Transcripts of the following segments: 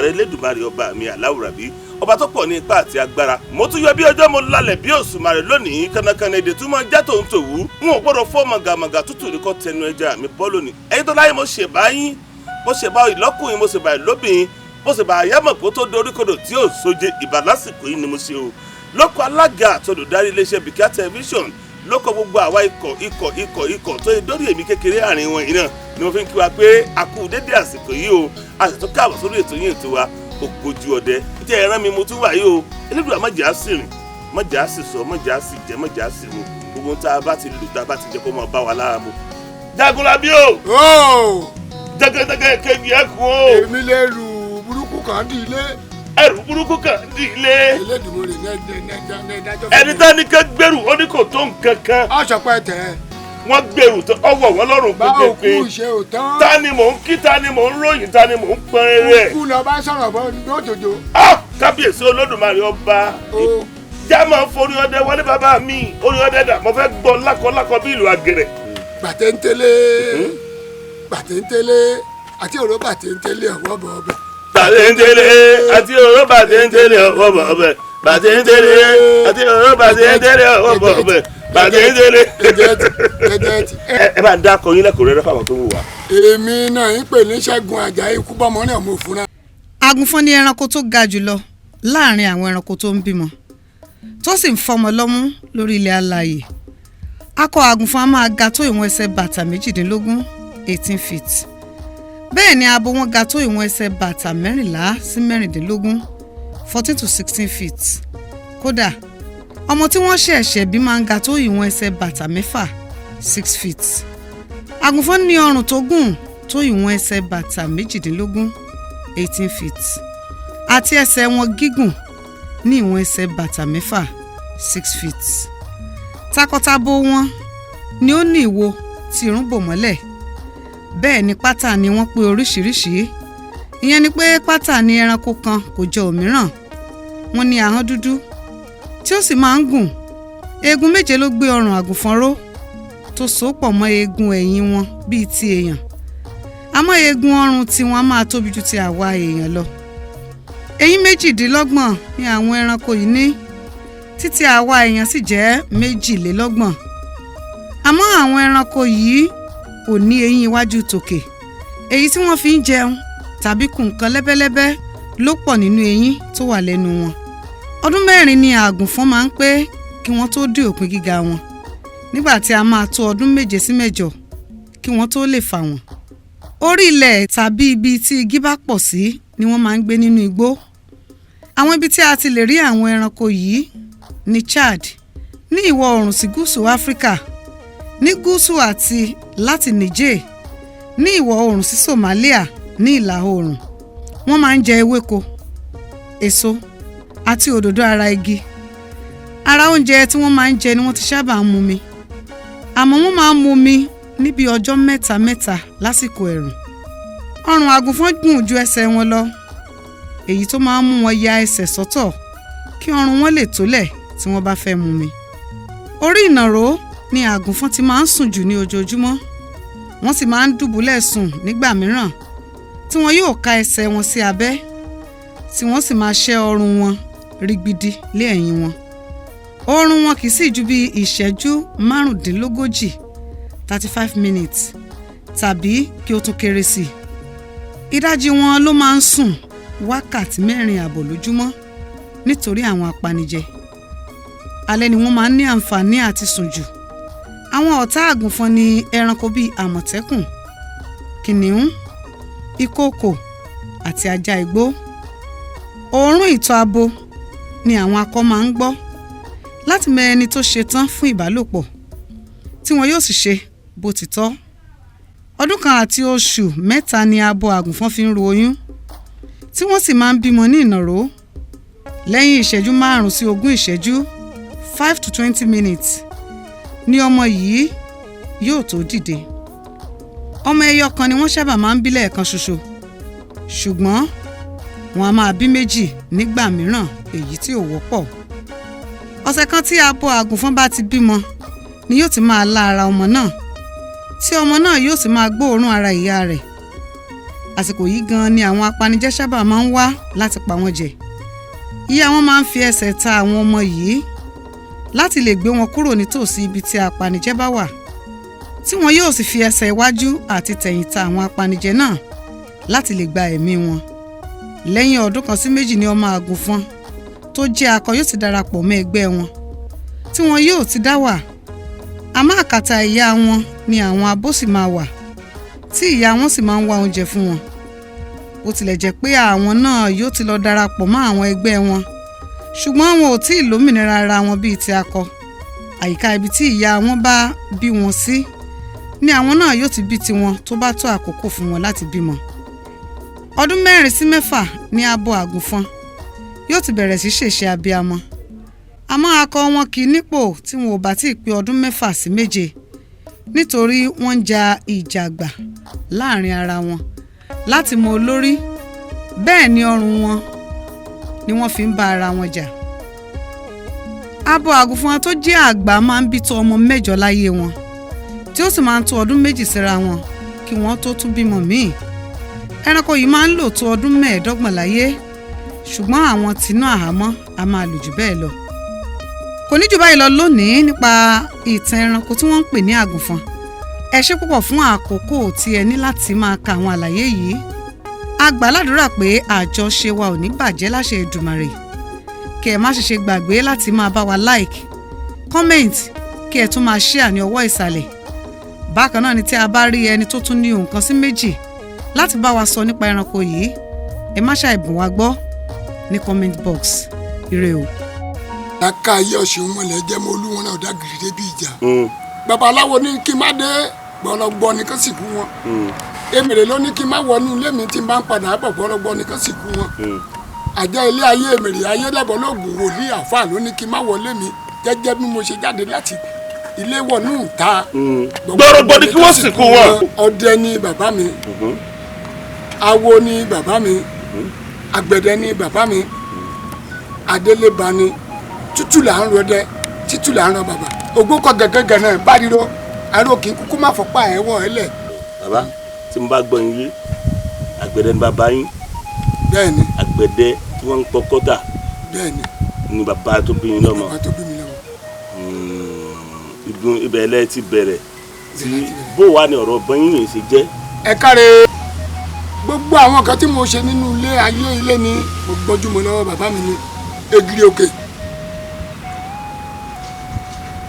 rẹ Elédùmarè ọba mi aláwùrábí ọba tó pọ̀ ní ipá àti agbára. Mo tún yọ bí ọjọ́ mo lálẹ̀ bí òṣùmàrè lónìí kánnakánná èdè tún máa já tòun tòwú n ò gbọ́dọ̀ fọ́ màgàmàgà tútù ní kò tẹnu ẹja mi bọ́ lónìí. Ẹ̀yin tó láyé mo ṣèbá yín, mo ṣèbá ìlọ́kùnrin, mo ṣèbá ìlóbìnrin, mo ṣèbá àyámọ̀pọ̀ tó doríkodò tí ò sóje ìbà lásìkò yìí ni mo ṣe o. Lóko alága àtolùdarí iléeṣẹ́ Bikear television, lóko gbogbo àwa ikọ̀ tó yẹ dórí èmi kékeré àárín wọn yìí náà ni mo fi ń kí wa pé a kú dédé àsìkò yìí o. A sì tún káàbọ̀ sórí ètò yín ètò wa Ogboju Ode. Ìjẹ́ ẹran mi mo tún wà yìí o. Elédùà má jẹ́ á sì rìn, má jẹ́ á sì sọ, má jẹ́ á sì jẹ, má jẹ́ á sì mu. Gbogbo ohun tá a bá ti lù tá a bá ti jẹ kó máa bá wa lára mu. Jagunlabi o. Jẹ́gẹ́jẹ́gẹ́ kejì ẹ̀kún o. Èmi lè rù burúkú kan dì ilé. Ẹrù burúkú kan dì ilé. Elédùmarè nẹ́ẹ̀dájọ́. Ẹni tá ní ká gbèrú ó ní kò tó nǹkan kan. Ọ̀ṣọ̀pọ̀ ẹ̀tẹ̀. Wọ́n gbèrú ọwọ́ wọn lọ́rùn Bá pé òkú ṣe ò tán. ta ni mò ń kí, ta ni mò ń ròyìn, ta ni mò ń pọn rere. Òkú lọ bá sọ̀rọ̀ bọ́ lójoojo. Kábíyèsí Olódùmarè ọba. Já máa ń forí ọdẹ wọlé bàbá mi. Orí ọdẹ dà mo fẹ́ gbọ́ lákọ̀lákọ̀ bí ìlú àgẹ̀rẹ̀. Bàtẹ́ńtẹ́lé àti òró bàtẹ́ńtẹ́lé ọ̀wọ́ bọ̀ ọbẹ̀. Bàtẹ́ńtẹ́lé àti òró bàtẹ́ńtẹ́lé ọ̀wọ́ bọ̀ ọbẹ̀. Bàtẹ́ńtẹ́lé àti òró bàtẹ́ńtẹ́lé ọ̀wọ́ bọ̀ ọbẹ̀. Bàtẹ́ńtẹ́lé. Ẹ bá ń dá akọyin lẹ́kọ̀ọ́ rẹ fáwọn tó ń wò wá. Èmi náà ń pè ní Ṣẹ́gun Àjàyí ikú bọ́mọ náà mo fúnra. Àgùnfọ́n ni ẹranko tó ga jùlọ láàrin àwọn ẹranko tó ń bímọ tó sì ń fọmọ lọ́mú lórí ilẹ̀ alààyè. Akọ àgùnfọ́n a máa ga tó ìwọ̀n ẹsẹ̀ bàtà 18 18 feet. Bẹ́ẹ̀ ni abo wọn ga tó ìwọ̀n ẹsẹ̀ bàtà 14 sí 16 14 to 16 feet. Kódà ọmọ tí wọ́n ṣẹ̀ṣẹ̀ bí máa ń ga tó ìwọ̀n ẹsẹ̀ bàtà 6 6 feet. Àgùnfọ́n ní ọrùn tó gùn tó ìwọ̀n ẹsẹ̀ bàtà 18 18 feet. Àti ẹsẹ̀ wọn gígùn ní ìwọ̀n ẹsẹ̀ bàtà 6 6 feet. Takọtabo wọn ni ó ní ìwo tí irun bò mọ́lẹ̀. Bẹ́ẹ̀ ni pátá ni wọ́n pé oríṣiríṣi. Ìyẹn ni pé pátá ni ẹranko kan kò jọ òmíràn. Wọ́n ní ahọ́n dúdú tí ó sì máa ń gùn. Eegun 7 ló gbé ọrùn àgùnfọ́n ró tó so pọ̀ mọ́ eegun ẹ̀yìn wọn bíi ti èèyàn. Àmọ́ eegun ọrùn tí wọ́n máa tóbi ju ti àwa èèyàn lọ. Eyín 28 ni àwọn ẹranko yìí ní, títí àwa èèyàn sì jẹ́ 22. Àmọ́ àwọn ẹranko yìí ò ní eyín iwájú tòkè. Èyí tí wọ́n fi ń jẹun tàbí kùn nǹkan lẹ́bẹ́lẹ́bẹ́ ló pọ̀ nínú eyín tó wà lẹ́nu wọn. Ọdún 4 ni àgùnfọ́n máa ń pé kí wọ́n tó dé òpin gíga wọn, nígbà tí a máa tó ọdún 7 sí 8 kí wọ́n tó lè fà wọ́n. Orí ilẹ̀ tàbí ibi tí igi bá pọ̀ sí ni wọ́n máa ń gbé nínú igbó. Àwọn ibi tí a ti lè rí àwọn ẹranko yìí ní Chad, ní ìwọ̀ oòrùn sí gúúsù Áfíríkà, ní gúúsù àti láti Niger, ní ìwọ̀ oòrùn sí Somalia ní ìlà oòrùn. Wọ́n máa ń jẹ ewéko, èso àti òdòdó ara igi. Ara oúnjẹ tí wọ́n máa ń jẹ ni wọ́n ti sábà ń mumi. Àmọ́ wọ́n máa ń mumi níbi ọjọ́ 3 lásìkò ẹ̀rùn. Ọrùn àgùnfọ́n gùn ju ẹsẹ̀ wọn lọ, èyí tó máa ń mú wọn ya ẹsẹ̀ sọ́tọ̀ kí ọrùn wọn lè tólẹ̀ tí wọ́n bá fẹ́ mumi. Orí ìnàró ni àgùnfọ́n ti máa ń sùn jù ní ojoojúmọ́. Wọ́n sì máa ń dùbúlẹ̀ sùn nígbà mìíràn tí wọn yóò ká ẹsẹ̀ wọn sí abẹ́, tí wọ́n sì máa ṣẹ́ ọrùn wọn rígbidi lé ẹ̀yìn wọn. Oorun wọn kì í sì ju bí ìṣẹ́jú 35 35 minutes tàbí kí ó tún kéré sí i. Ìdajì wọn ló máa ń sùn wákàtí 4 lójúmọ́ nítorí àwọn apanijẹ. Alẹ́ ni wọ́n máa ń ní àǹfààní àti sùn jù. Àwọn ọ̀tá àgùnfọ́n ni ẹranko bíi àmọ̀tẹ́kùn, kìnìún, ìkookò àti ajá igbó. Òórùn ìtọ̀ abo ni àwọn akọ máa ń gbọ́ láti mọ ẹni tó ṣe tán fún ìbálòpọ̀, tí wọn yóò sì ṣe bó ti tọ́. Ọdún kan àti oṣù 3 ni abo àgùnfọ́n fi ń ro oyún, tí wọ́n sì máa ń bímọ ní ìnàró. Lẹ́yìn ìṣẹ́jú 5 sí 20 ìṣẹ́jú 5 to 20 minutes ni ọmọ yìí yóò tó dìde. Ọmọ ẹyọ kan ni wọ́n sábà máa ń bí lẹ́ẹ̀kan ṣoṣo, ṣùgbọ́n wọn a máa bí 2 nígbà mìíràn, èyí tí ò wọ́pọ̀. Ọ̀sẹ̀ kan tí abo àgùnfọ́n bá ti bímọ ni yóò ti máa lá ara ọmọ náà, tí ọmọ náà yóò sì máa gbóòórùn ara ìyá rẹ̀. àsìkò yìí gan ni àwọn apanijẹ́ sábà máa ń wá láti pa wọ́n jẹ. Ìyá wọn máa ń fi ẹsẹ̀ ta àwọn ọmọ yìí láti lè gbé wọn kúrò nítòsí ibi tí apanijẹ́ bá wà, tí wọn yóò sì fi ẹsẹ̀ iwájú àti tẹ̀yìn ta àwọn apanijẹ́ náà láti lè gba ẹ̀mí wọn. Lẹ́yìn ọdún kan sí méjì ni ọmọ àgùnfọn tó jẹ́ akọ yóò ti darapọ̀ mọ́ ẹgbẹ́ wọn, tí wọn yóò ti dá wà. Àmọ́ àkàtà ìyá wọn ni àwọn abo sì máa wà, tí ìyá wọn sì máa ń wá oúnjẹ fún wọn. Ó tilẹ̀ jẹ́ pé àwọn náà yóò ti lọ darapọ̀ mọ́ àwọn ẹgbẹ́ wọn, ṣùgbọ́n wọn ò tí ì lómìnira ara wọn bíi ti akọ. Àyíká ibi tí ìyá wọn bá bí wọn sí ni àwọn náà yóò ti bí tiwọn tó bá tó àkókò fún wọn láti bímọ. Ọdún 4 sí 6 ní abo àgùnfọn yóò ti bẹ̀rẹ̀ sí ṣèṣe abiyamọ. Àmọ́ akọ wọn kì í nípò tí wọn ò bá tí ì pé ọdún 6 sí 7, nítorí wọ́n ń ja ìjàgbà láàrin ara wọn láti mọ olórí, bẹ́ẹ̀ ni ọrùn wọn ni wọ́n fi ń bá ara wọn jà. Abo àgùnfọn tó jẹ́ àgbà máa ń bí tó ọmọ 8 láyé wọn, tí ó sì máa ń tó ọdún 2 síra wọn kí wọ́n tó tún bímọ míì. Ẹranko yìí máa ń lò tó ọdún 25 láyé, ṣùgbọ́n àwọn tinú àhámọ́ a máa lò jù bẹ́ẹ̀ lọ. Kò ní jù báyìí lọ lónìí nípa ìtàn ẹranko tí wọ́n ń pè ní àgùnfọn. Ẹ ṣé púpọ̀ fún àkókò tí ẹ ní láti máa ka àwọn àlàyé yìí. A gbà ládùúrà pé àjọṣe wa ò ní bàjẹ́ láṣẹ Èdùmàrè. Kí ẹ má ṣe ṣe gbàgbé láti máa bá wa like, comment, kí ẹ tún máa share ní ọwọ́ ìsàlẹ̀. Bákan náà ni tí a bá rí ẹni tó tún ní ohun kan sí méjì láti bá wa sọ nípa ẹranko yìí, ẹ má ṣàìbùn wa gbọ́ ní comment box. Ire o. Aka ayé ọ̀sìn mọ̀lẹ́ jẹ́ mọ́ olúwọn náà dágìrì débi ìjà. Babaláwo ní kí n má dé gbọ́lọ́gbọ́ nìkan sì kú wọn. Èmèrè ló ní kí n má wọnú ilé mi tí n bá ń padà bọ̀ gbọ́lọ́gbọ́ nìkan sì kú wọn. Àjẹ́ ilé ayé èmèrè ayé lẹ́bọ̀ lóògùn wòlíì àfáà ló ní kí n má wọlé mi jẹ́jẹ́ bí mo ṣe jáde láti ilé wọnú ta. Gbọ́lọ́gbọ́ ni kí wọ́n sìnkú wọn. Ọdẹ ni bàbá mi, awo ni bàbá mi, àgbẹ̀dẹ ni bàbá mi, adélébá ni, tútù là ń rọdẹ, títù là ń rọ bàbá. Ògbó kọ gẹ́gẹ́ náà bá ríro, àrò kì í kúkú má fọpá ẹ̀ wọ̀ ẹ́ lẹ̀. Bàbá tí mo bá gbọ́ yín yé, àgbẹ̀dẹ ni bàbá yín. Bẹ́ẹ̀ni. Àgbẹ̀dẹ tí wọ́n ń pọ kọ́tà. Bẹ́ẹ̀ni. Ni bàbá tó bí yín lọ́mọ. Bàbá tó bí mi lọ́mọ. Ibẹ̀ lẹ ti bẹ̀rẹ̀. Bó wà ní ọ̀rọ̀ bọ́yìn yìí ṣe jẹ́? Ẹ káre. Gbogbo àwọn kan tí mo ṣe nínú ilé ayé ilé ni mo gbọ́júmọ́ lọ́wọ́ bàbá mi ní Egiri Òkè.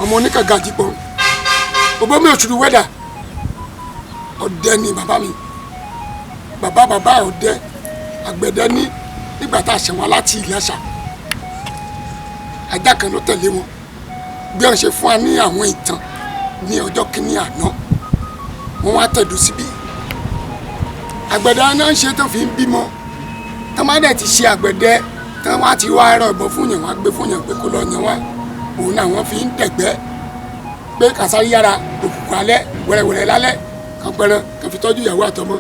Ọmọ oníkàgà àjípọ̀. Òbó mi òṣùrù wẹ́dà. Ọdẹ ni bàbá mi. Bàbá ọdẹ. Àgbẹ̀dẹ ní nígbà tá a ṣẹ̀ wọ́n láti Ìlàṣà. Ajá kan ló tẹ̀lé wọn. Bí wọ́n ṣe fún wa ní àwọn ìtàn ní ọjọ́ kìíní àná. Wọ́n wá tẹ̀dó síbí. Àgbẹ̀dẹ náà ń ṣe tó fi ń bímọ. Tán má dẹ̀ ti ṣe àgbẹ̀dẹ tán wá ti wá ẹ̀rọ ìbọn fún yàn wá gbé fún yàn pé kó lọ yàn wá. Òun náà wọ́n fi ń dẹ̀gbẹ́ pé kàsárì yára òkùnkùn alẹ́ wẹ̀rẹ̀wẹ̀rẹ̀ lálẹ́ kan pẹran kan fi tọ́jú ìyàwó àtọmọ.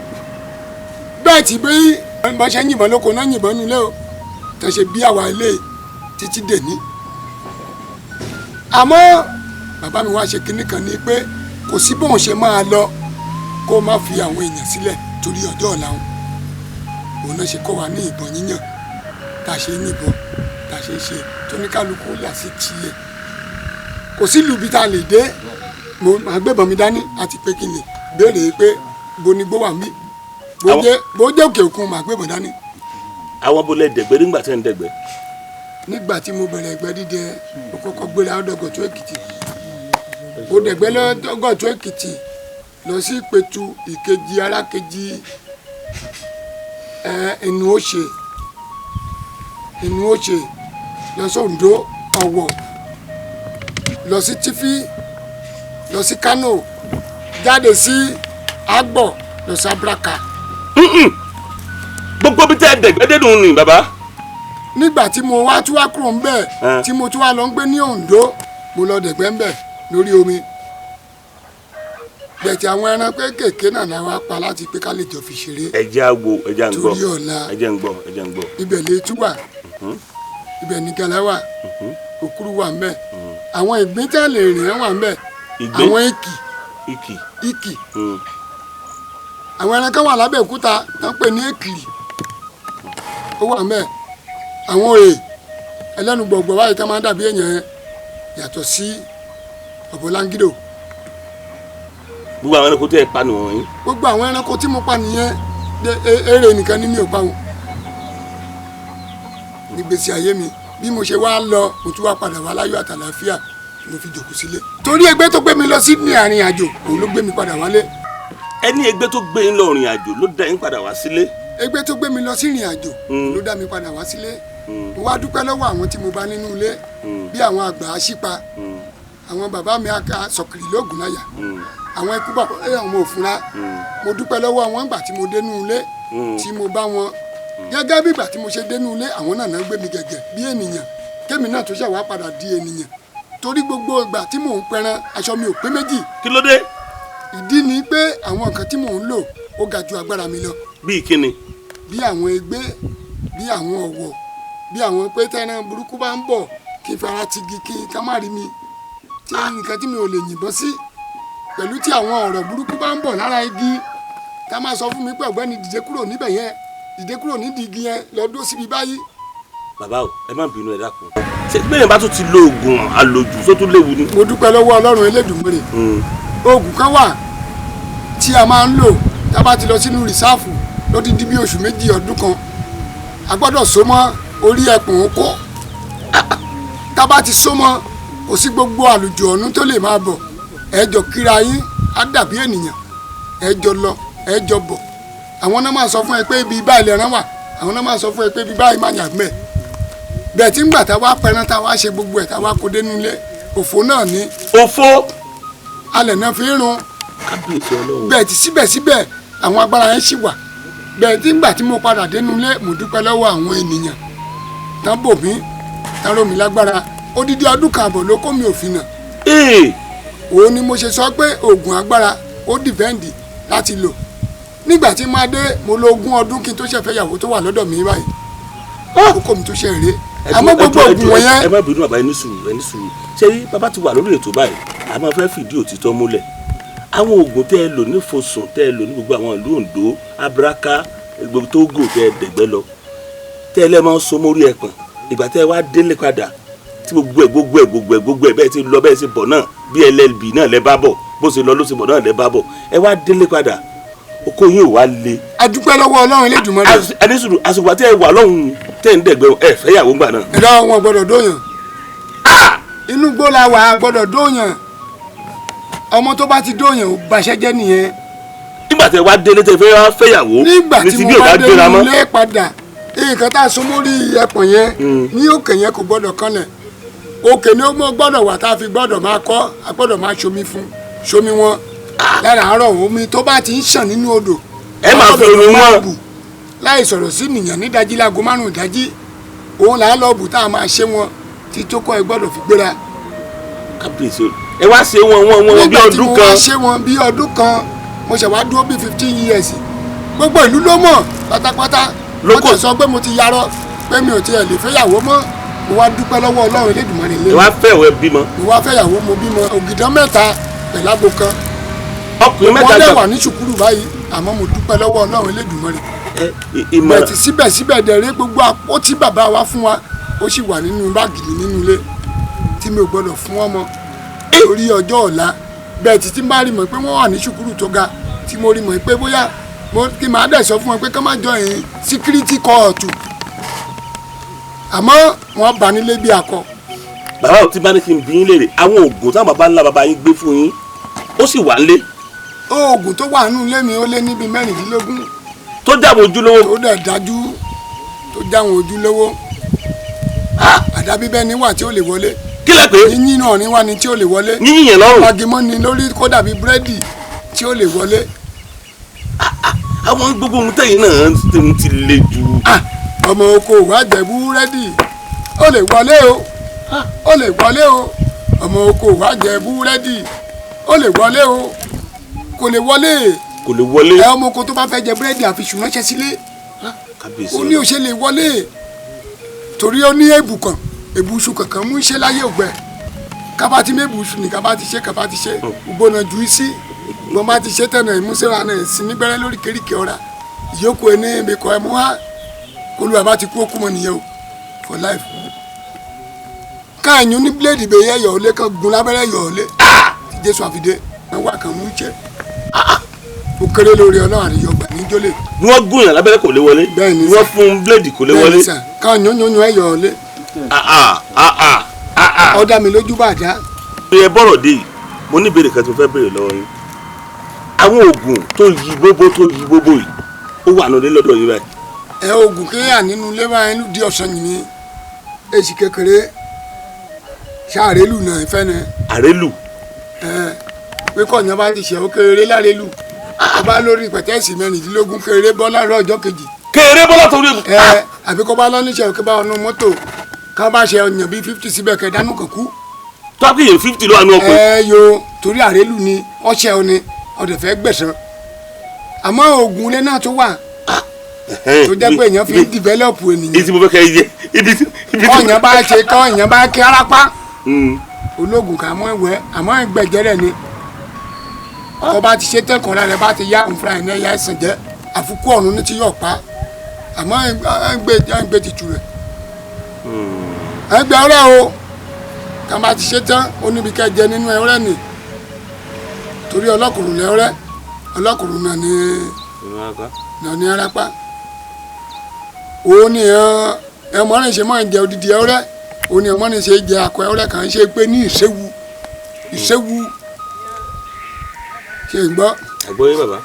Bẹ́ẹ̀ tí bí wọ́n ṣe ń yìnbọn lóko náà yìnbọn nulẹ̀ o tán ṣe bí àwa ilé títí dèní. Àmọ́ bàbá mi wá ṣe kinní kan ní pé kò sí bóun ṣe máa lọ kó má fi àwọn èèyàn sílẹ̀ torí ọjọ́ ọ̀la wọn. Òun náà ṣe kọ́ wa ní ìbọn yíyàn tá a ṣe ń yìnbọn tá a ṣe ń ṣe tóníkálukú là sí tiẹ̀. Kò sí ìlú bí tá a lè dé mo máa gbébọn mi dání àti pé kí n lè béèrè pé bo ni gbó wà mí bó jẹ́ òkè òkun máa gbébọn dání. Àwọn bolẹ̀ dẹ̀gbẹ́ nígbà tí wọ́n ń dẹ̀gbẹ́. Nígbà tí mo bẹ̀rẹ̀ ẹgbẹ́ dídẹ mo kọ́kọ́ gbéra ọ̀dọ̀gọ̀tún Èkìtì. Mo dẹ̀gbẹ́ lọ́dọ̀gọ̀tún Èkìtì lọ sí Ìpẹ̀tù Ìkejì Arákejì Ẹnu Òṣè lọ sí Oǹdó Ọ̀wọ̀ lọ sí Tífí lọ sí Kánò jáde sí Àgbọ̀ lọ sí Abraka. Gbogbo bí tẹ́ dẹ̀gbẹ́ dénú ni bàbá. Nígbà tí mo wá tún wá kúrò ń bẹ̀ tí mo tún wá lọ ń gbé ní Oǹdó mo lọ dẹ̀gbẹ́ ń bẹ̀ lórí omi. Bẹ̀tì àwọn ẹran kéékèèké náà la wá pa láti pé ká lè jọ fi ṣeré. Ẹja wo ẹja ń gbọ́ torí ọ̀la ẹja ń gbọ́. Ibẹ̀ lè tú wà ibẹ̀ ní gẹlẹ́ wà òkúrú wà ń bẹ̀ àwọn ìgbín tẹ́ lè rìn wà ń bẹ̀ àwọn ìkì àwọn ẹran kan wà lábẹ́ òkúta tó ń pè ní èkìrì ó wà mẹ́ẹ̀ àwọn òye ẹlẹ́nu gbọ̀gbọ̀ báyìí tó máa ń dàbí èèyàn yẹn yàtọ̀ sí ọ̀bọ̀lángídò. gbogbo àwọn ẹranko tí ẹ pa nìwọ̀nyí. gbogbo àwọn ẹranko tí mo pa nìyẹn eré nìkan ní mi ò pa wọn nígbèsí ayé mi bí mo ṣe wá lọ mo tún wá padà wá láyọ̀ àtàlàáfíà mo fi jòkó sílé torí ẹgbẹ́ tó gbé mi lọ sí ní àárín àjò òun ló gbé mi padà wálé. ẹni ẹgbẹ́ tó gbé yín lọ ìrìn àjò ló dá yín padà wá sílé. ẹgbẹ́ tó gbé mi lọ sí ìrìn àjò ló dá mi padà wá sílé. mo wá dúpẹ́ lọ́wọ́ àwọn tí mo bá nínú ilé bí àwọn àgbà àṣìpa àwọn bàbá mi aka sọ̀kìrì lóògùn láyà àwọn ikú bàbá ọmọ òfúnra mo dúpẹ́ lọ́wọ́ àwọn ìgbà tí mo dénú ilé tí mo bá wọn gẹ́gẹ́ bí ìgbà tí mo ṣe dénú ilé àwọn náà náà gbé mi gẹ̀gẹ̀ bí ènìyàn kémi náà tó ṣe wá padà di ènìyàn torí gbogbo ìgbà tí mò ń pẹran aṣọ mi ò pé méjì. kí ló dé. ìdí ni pé àwọn nǹkan tí mò ń lò ó ga ju agbára mi lọ. bíi kíni. bí àwọn egbé bí àwọn ọ̀wọ̀ bí àwọn pé tẹ́ran burúkú bá ń bọ̀ kí n fara ti gi kí n ká má rí mi tí nǹkan tí mi ò lè yìnbọn sí pẹ̀lú tí àwọn ọ̀rọ̀ burúkú bá ń bọ̀ lára igi ká máa sọ fún mi pé ọ̀gbẹ́ni dìde kúrò níbẹ̀ yẹn dìde kúrò nídìí igi yẹn lọ dó síbi báyìí. bàbá o ẹ má bínú ẹ dákun ṣé bẹ́ẹ̀ bá tún ti lo oògùn àlòjù tó tún léwu ni. mo dúpẹ́ lọ́wọ́ ọlọ́run elédùnmọ́rè oògùn kan wà tí a máa ń lò tá a bá ti lọ sínú rìsáàfù lódìdí bí oṣù méjì ọdún kan a gbọ́dọ̀ so mọ́ orí ẹkùn oko tá a bá ti so mọ́ kò sí gbogbo àlùjọ ọ̀nù tó lè máa bọ̀ ẹjọ kíra yín á dàbí ènìyàn ẹjọ lọ ẹjọ bọ̀ àwọn náà máa sọ fún ẹ pé ibi báyìí lẹ́ran wà àwọn náà máa sọ fún ẹ pé ibi báyìí máa yàn mẹ́ bẹ́ẹ̀ tí ń gbà tá a wá pẹran tá a wá ṣe gbogbo ẹ̀ tá a wá kó dénú ilé òfò náà ní. òfò. alẹ̀ náà fi ń run kábíyèsí ọlọ́run. bẹ́ẹ̀ tí síbẹ̀síbẹ̀ àwọn agbára yẹn ṣì wà bẹ́ẹ̀ tí ń gbà tí mo padà dénú ilé mo dúpẹ́ lọ́wọ́ àwọn ènìyàn tán bò mí tán rò mí lágbára odidi ọdún kan àbọ̀ ló kó mi òfin náà. òun ni mo ṣe sọ pé oògùn agbára ó dìbẹ́ǹdì láti lò nígbà tí máa dé mo lo 20 ọdún kí n tó ṣe fẹ́ yàwó tó wà lọ́dọ̀ mi báyìí àkókò mi tó ṣe rèé àmọ́ gbogbo oògùn wọ̀nyẹn. ẹ má bínú bàbá ẹni sùúrù ṣé bàbá ti wà lórí ètò báyìí a máa fẹ́ fìdí òtítọ́ múlẹ̀ àwọn oògùn tẹ́ ẹ lò ní Fosùn tẹ́ ẹ lò ní gbogbo àwọn ìlú Oǹdó Abraka gbogbo Tógò tẹ́ ẹ dẹ̀gbẹ́ lọ tẹ́ ẹ lẹ́ máa ń so mórí ẹ̀pọ̀n ìgbà tẹ́ ẹ wá délé padà tí gbogbo ẹ̀ bẹ́ẹ̀ ti lọ bẹ́ẹ̀ ti bọ̀ náà bí LLB náà lẹ́ bá bọ̀ bó ṣe lọ ló ṣe bọ̀ náà lẹ́ bá bọ̀ ẹ wá délé padà oko yín ò wá le. a dúpẹ́ lọ́wọ́ Ọlọ́run Elédùmarè. ẹni sùúrù àsìkò àti ẹ wà lọ́hùn tẹ́ ń dẹ̀gbẹ́ ẹ fẹ́ yàwó gbà náà. ẹ̀dá wọn gbọ́dọ̀ dóyàn inú gbó la wà gbọ́dọ̀ dóyàn ọmọ tó bá ti dóyàn ò bàṣẹ́ jẹ́ nìyẹn. nígbà tẹ́ wá délé tẹ́ fẹ́ wá fẹ́ yàwó nígbà tí mo bá dé ilé padà nǹkan tá a so mórí ẹpọ̀n yẹn ní òkè yẹn kò gbọ́dọ̀ kanlẹ̀ òkè ni ó mọ gbọ́dọ̀ wà tá a fi gbọ́dọ̀ máa kọ́ a gbọ́dọ̀ máa ṣomi wọn lára àárọ̀ omi tó bá ti ń ṣàn nínú odò ẹ máa fi omi wọn láì sọ̀rọ̀ sí nìyẹn ní dájí láago 5 ìdájí òun là á lọ bù tá a máa ṣe wọn tí tó kọ́ ẹ gbọ́dọ̀ fi gbéra. kábíyèsí ẹ wá ṣe wọn bí ọdún kan. nígbà tí mo wá ṣe wọn bí ọdún kan mo ṣe wá dúró bí 15 years gbogbo ìlú ló mọ̀ pátápátá wọ́n ti sọ pé mo ti yarọ pé mi ò tiẹ̀ lè fẹ́yàwó mọ́ mo wá dúpẹ́ lọ́wọ́ Ọlọ́run Elédùmarè lé. ẹ wá fẹ́ ìwé bímọ. mo wá fẹ́yàwó mo bímọ ògìdán 3 pẹ̀lú àgbo kan. ọkùnrin 3 wọ́n lè wà ní ṣùkúrù báyìí àmọ́ mo dúpẹ́ lọ́wọ́ Ọlọ́run Elédùmarè. bẹ̀tì síbẹ̀síbẹ̀ dẹ̀rẹ́ gbogbo àpótí bàbá wa fún wa ó sì wà nínú báàgì nínú ilé tí mi ò gbọ́dọ̀ fún ọmọ torí ọjọ́ ọ̀la bẹ̀tì tí n bá rí mọ̀ pé wọ́n wà ní ṣùkúrù tó ga tí mo rí mọ̀ pé bóyá kí màá dẹ̀ sọ fún wọn pé ká má jọ ẹ̀yìn síkírítì kóòtù àmọ́ wọ́n bá nílé bí akọ. bàbá ò ti bá ní kí n bí yín léèrè àwọn oògùn táwọn bàbá ńlá bàbá yín gbé fún yín ó sì wà nílé. oògùn tó wà nínú ilé mi ó lé níbi 16. tó jáwọ́ ojúlówó. tó dẹ̀ dájú tó jáwọ́ ojúlówó. àdàbí bẹ́ẹ̀ ni wà tí ó lè wọlé. kí lẹ pé. yíyín náà ni wà ní tí ó lè wọlé. yíyín yẹn lọ́rùn. magimọ́ ni lórí kó dàbí búrẹ́dì tí ó lè wọlé. àwọn gbogbo ohun tẹ̀yìn náà ti le jù. ọmọ oko wà jẹ búrẹ́dì ó lè wọlé o ó lè wọlé o ọmọ oko wà jẹ búrẹ́dì ó lè wọlé o kò lè wọlé. kò lè wọlé. ẹ ọmọ oko tó bá fẹ́ jẹ búrẹ́dì àfisùn ránṣẹ́ sílé ó ní òṣè lè wọlé torí ó ní èbùsùn kankan mú iṣẹ́ láyé ògbẹ́ kábàtì mébùsùn ní kábàtì ṣe gbóná ju sí wọ́n bá ti ṣe tẹ̀nà ìmúṣẹ́ra náà sí nígbẹ́rẹ́ lórí kéríkì ọ̀ra ìyókù ẹni ìbíkọ ẹ̀mú wá olúwa bá ti kú ó kú mọ́ nìyẹn o for life. káàyún ní bíléèdì bẹ́ẹ̀ yẹ yọ̀ọ́lé kan gun lábẹ́rẹ́ yọ̀ọ́lé tí jésù àfidé wọn wá kan mú jẹ́ ó kéré lórí ọlọ́run àríyọ gbà ní jólè. ni wọ́n gún yàn lábẹ́rẹ́ kò lè wọlé ni wọ́n fún bíléèdì kò lè wọlé. káàyún yún ẹ yọ̀ọ́lé. ó dá mi lójú bàjá. bí ẹ bọ́rọ̀ dé yìí mo ní ìbéèrè kan tí mo fẹ́ béèrè lọ́wọ́ yín àwọn oògùn tó yí gbogbo yìí ó wà nílé lọ́dọ̀ yín báyìí. Oògùn kéèyàn nínú ilé báyìí inú di ọ̀sán yìí ní èsì kékeré ṣàrélù náà ìfẹ́ náà. àrélù. pé kọ̀ọ̀yàn bá ti ṣe ó kéré lárélù ọba lórí pẹ̀tẹ́ẹ̀sì mẹ́rìndínlógún kéré bọ́ láàárọ̀ ọjọ́ kejì. kéré bọ́lá torí. àbí kó bá lọ́níṣẹ́ òkè bá ọ̀nà mọ́tò ká bá ṣe ọ̀yàn bíi 50 síbẹ̀ kẹ́ dánú kan kú. tọ́kì yẹn 50 ló wà ní ọkọ̀. yo torí àrélù ni ọṣẹ òní ọdẹ fẹ́ gbẹ̀san àmọ́ oògùn ilé náà tó wà tó jẹ́ pé èèyàn fi ń dìvẹ́lọ́pù ènìyàn. ibi tí mo fẹ́ kẹ́ yé ibi tí. kọ́ọ̀yàn bá ṣe kọ́ọ̀yàn bá kí arápá ológun kà mọ́ ìwẹ́ àmọ́ ìgbẹ̀jẹ̀rẹ̀ ni ọba ti ṣe tẹ́kọ̀ọ́ rẹ̀ bá ti yá òǹfra ẹ̀ ní ẹ̀yà ẹ̀sìn jẹ́ àfikún ọ̀run ní ti yọ̀ pa àmọ́ ẹgbẹ́ ti tu rẹ̀ ẹgbẹ́ ọ̀rẹ́ o ká bá ti ṣe tán ó níbi ká jẹ nínú ẹ̀rẹ́ ni torí ọlọ́kùnrin lẹ́rẹ́ ọlọ́kùnrin náà ní arápá òun ni ẹmọ́rin ṣe máa ń jẹ odidi ẹ̀rẹ́ òun ni ẹmọ́rin ṣe jẹ akọ ẹ̀rẹ́ kan ṣe pé ní ìṣẹ́wu ṣe ń gbọ́. àgbọ̀ yé bàbá.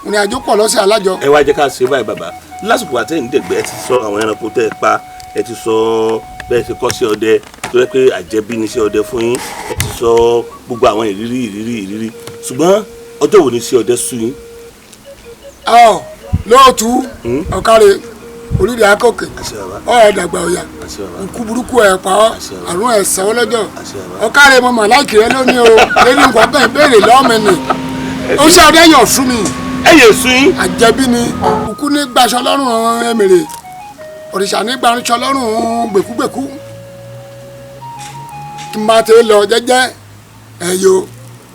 òun àjò pọ̀ lọ́sẹ̀ alájọ. ẹ wá jẹ́ ká ṣe báyìí bàbá lásìkò àtẹ̀yìn dẹ̀gbẹ́ ẹ ti sọ àwọn ẹranko tẹ́ ẹ pa ẹ ti sọ bẹ́ẹ̀ ṣe kọ́ sí ọdẹ tó yẹ pé àjẹbí ni sí ọdẹ fún yín ẹ ti sọ gbogbo àwọn ìrírí ṣùgbọ́n ọjọ́ wo ni sí ọdẹ sú yín. lóòtú ọ̀kárẹ̀ orílẹ̀ akókè ẹ̀ẹ́dàgbà ọ̀yà ikú burúkú ẹ̀ pa ọ́ àrùn ẹ̀ sẹ́wọ́ lọ́jọ́ ọ̀kárẹ̀ mọ́ màláìkì rẹ lónìí o lórí nǹkan bẹ́ẹ̀ béèrè lọ́mẹ́ni ó ṣe ọdẹ yàn sú mi. ẹ yẹ sú yín. àjẹbí ni òkú ní gbaṣọ lọ́rùn ẹ̀mẹ̀rẹ̀ òrìṣà ní gbaṣọ lọ́rùn gbèkúgbèkú kí n bá ti lọ jẹ́jẹ́ ẹ̀yọ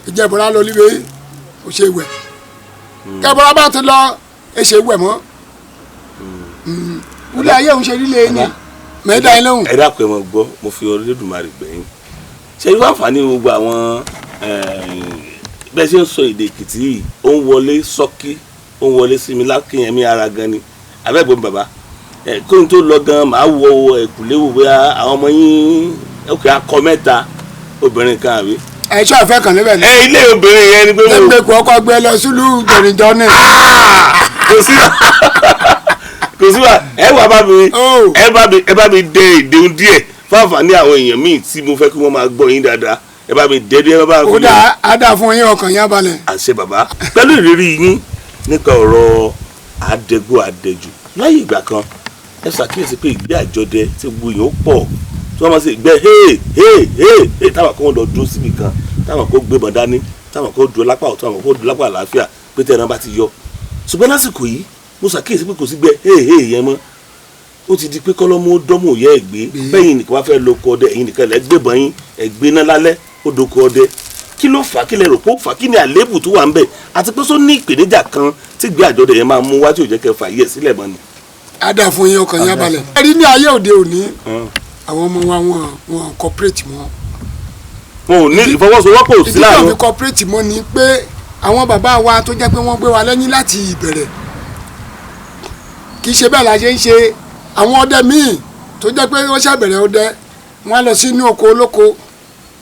ìjẹ́bọ̀rá lọ líbe ó ṣe wẹ̀ kẹ́bọ̀rá bá ti lọ ẹ ṣe wẹ̀ mọ́ wúlẹ̀ ayé òun ṣe líle ni mẹ́ẹ̀dá ẹ lóhùn. ẹ dákun ẹ mọ gbọ́ mo fi Olódùmarè gbẹ̀yìn ṣe irú àǹfààní gbogbo àwọn bẹ́ẹ̀ ṣe ń sọ èdè Èkìtì yìí ó ń wọlé sọ́kí ó ń wọlé sí mi lákìnyẹmí ara gan ni abẹ́gbẹ́ bàbá kó n tó lọ gan màá wọ ẹ̀kúléwò bóyá àwọn ọmọ yín òkè akọ mẹ́ta obìnrin kan àbí. ẹ ṣọ́ ìfẹ́ kan níbẹ̀ ni. ilé obìnrin yẹn ni pé mo. lẹ́gbẹ̀ẹ́ kó ọkọ gbé lọ sílùú jọ̀rìnjọ́ náà. kò sí wa ẹ wà bá mi dé ìdéhùn díẹ̀ fáfà ní àwọn èèyàn míì tí mo fẹ́ kí wọ́n máa gbọ́ yín dáadáa ẹ bá mi dé dé bá mi. ó dà á dà fún yín ọkàn yín balẹ̀. àṣẹ bàbá pẹ̀lú ìrírí yín nípa ọ̀rọ̀ àdẹ́gbò àdẹ́jù láyé ìgbà kan ẹ ṣàkíyèsí pé ìgbé àjọdẹ tí gbogbo èèyàn pọ̀ tí wọ́n máa ṣe ìgbẹ́ hey táwọn kan lọ dúró síbi kan táwọn kan gbébọn dání táwọn kan dúró lápá ọ̀tún táwọn kan dúró lápá àlàáfíà pé tẹ́ ẹ náà bá ti yọ ṣùgbọ́n lásìkò yìí mo ṣàkíyèsí pé kò sí gbẹ yẹn mọ́ ó ti di pé kọ́lọ́mù dọ́mù yẹ ẹ̀gbẹ́ bẹ́yìn nìkan wá fẹ́ lóko ọdẹ ẹ̀yìn nìkan lẹ́gbẹ̀bọ̀n yín ẹ̀gbẹ́ náà lálẹ́ ó dóko ọdẹ kí ló fà á kí lẹ rò pé ó fà á kí ni àléébù tó wà ń bẹ̀ àti pé só ní ìpèníjà kan tí gbé àjọdẹ yẹn máa mú wá tí ò jẹ́ kẹ́ fà yẹ sílẹ̀ mọ́ ni. á dà fún yín ọkàn yín balẹ̀. ẹ rí ní ayé òde òní àwọn ọmọ wa wọn cooperate mọ́. wọn ò ní ìfọwọ́sowọ́pọ̀ sí láàrin. ìdílé cooperate mọ́ ni pé àwọn bàbá wa tó jẹ́ pé wọ́n gbé wa lẹ́yìn láti ìbẹ̀rẹ̀ kì í ṣe bẹ́ẹ̀ la ṣe ń ṣe àwọn ọdẹ míì tó jẹ́ pé wọ́n ṣàbẹ̀rẹ̀ ọdẹ wọ́n á lọ sínú oko olóko